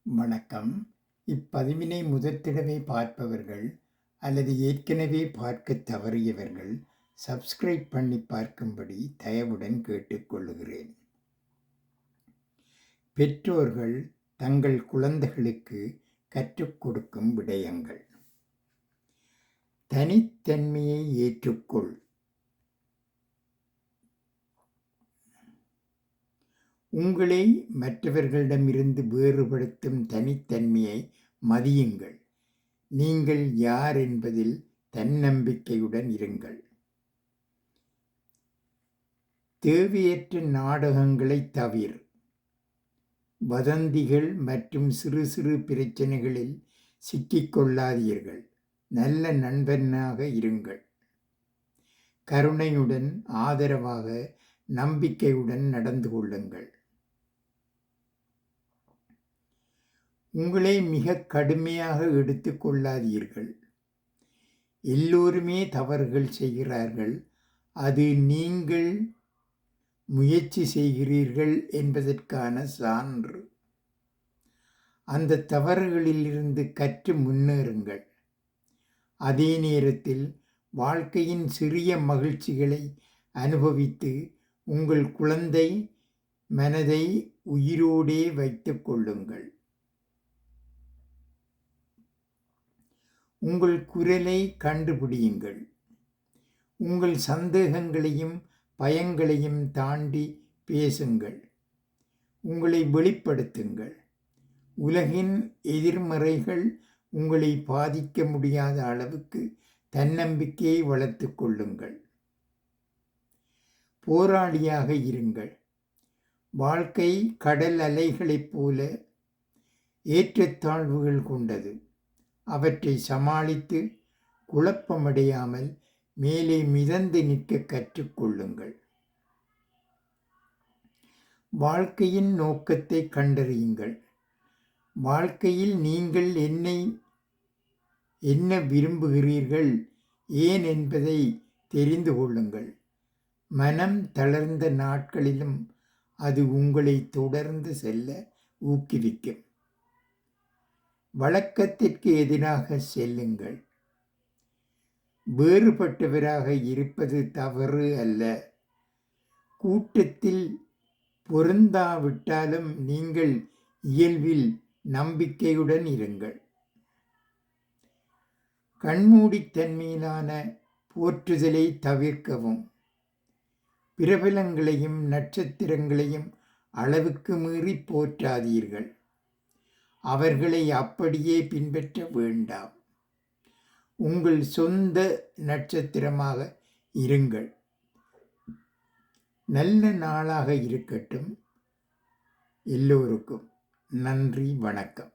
வணக்கம். இப்பதிவினை முதற்தடவை பார்ப்பவர்கள் அல்லது ஏற்கனவே பார்க்கத் தவறியவர்கள் சப்ஸ்கிரைப் பண்ணி பார்க்கும்படி தயவுடன் கேட்டுக்கொள்கிறேன். பெற்றோர்கள் தங்கள் குழந்தைகளுக்கு கற்றுக் கொடுக்கும் விடயங்கள். தனித்தன்மையை ஏற்றுக்கொள். உங்களை மற்றவர்களிடமிருந்து வேறுபடுத்தும் தனித்தன்மையை மதியுங்கள். நீங்கள் யார் என்பதில் தன்னம்பிக்கையுடன் இருங்கள். தேவையற்ற நாடகங்களை தவிர வதந்திகள் மற்றும் சிறு சிறு பிரச்சனைகளில் சிக்கிக்கொள்ளாதீர்கள். நல்ல நண்பனாக இருங்கள். கருணையுடன், ஆதரவாக, நம்பிக்கையுடன் நடந்து கொள்ளுங்கள். உங்களை மிக கடுமையாக எடுத்து கொள்ளாதீர்கள். எல்லோருமே தவறுகள் செய்கிறார்கள். அது நீங்கள் முயற்சி செய்கிறீர்கள் என்பதற்கான சான்று. அந்த தவறுகளிலிருந்து கற்று முன்னேறுங்கள். அதே நேரத்தில் வாழ்க்கையின் சிறிய மகிழ்ச்சிகளை அனுபவித்து உங்கள் குழந்தை மனதை உயிரோடே வைத்துக் கொள்ளுங்கள். உங்கள் குரலை கண்டுபிடியுங்கள். உங்கள் சந்தேகங்களையும் பயங்களையும் தாண்டி பேசுங்கள். உங்களை வெளிப்படுத்துங்கள். உலகின் எதிர்மறைகள் உங்களை பாதிக்க முடியாத அளவுக்கு தன்னம்பிக்கையை வளர்த்து கொள்ளுங்கள். போராளியாக இருங்கள். வாழ்க்கை கடல் அலைகளைப் போல ஏற்றத்தாழ்வுகள் கொண்டது. அவற்றை சமாளித்து குழப்பமடையாமல் மேலே மிதந்து நிற்க கற்றுக்கொள்ளுங்கள். வாழ்க்கையின் நோக்கத்தை கண்டறியுங்கள். வாழ்க்கையில் நீங்கள் என்ன விரும்புகிறீர்கள், ஏன் என்பதை தெரிந்து கொள்ளுங்கள். மனம் தளர்ந்த நாட்களிலும் அது உங்களை தொடர்ந்து செல்ல ஊக்குவிக்கும். வழக்கத்திற்கு எதிராக செல்லுங்கள். வேறுபட்டவராக இருப்பது தவறு அல்ல. கூட்டத்தில் பொருந்தாவிட்டாலும் நீங்கள் இயல்பில் நம்பிக்கையுடன் இருங்கள். கண்மூடித்தன்மையிலான போற்றுதலை தவிர்க்கவும். பிரபலங்களையும் நட்சத்திரங்களையும் அளவுக்கு மீறி போற்றாதீர்கள். அவர்களை அப்படியே பின்பற்ற வேண்டாம். உங்கள் சொந்த நட்சத்திரமாக இருங்கள். நல்ல நாளாக இருக்கட்டும். எல்லோருக்கும் நன்றி, வணக்கம்.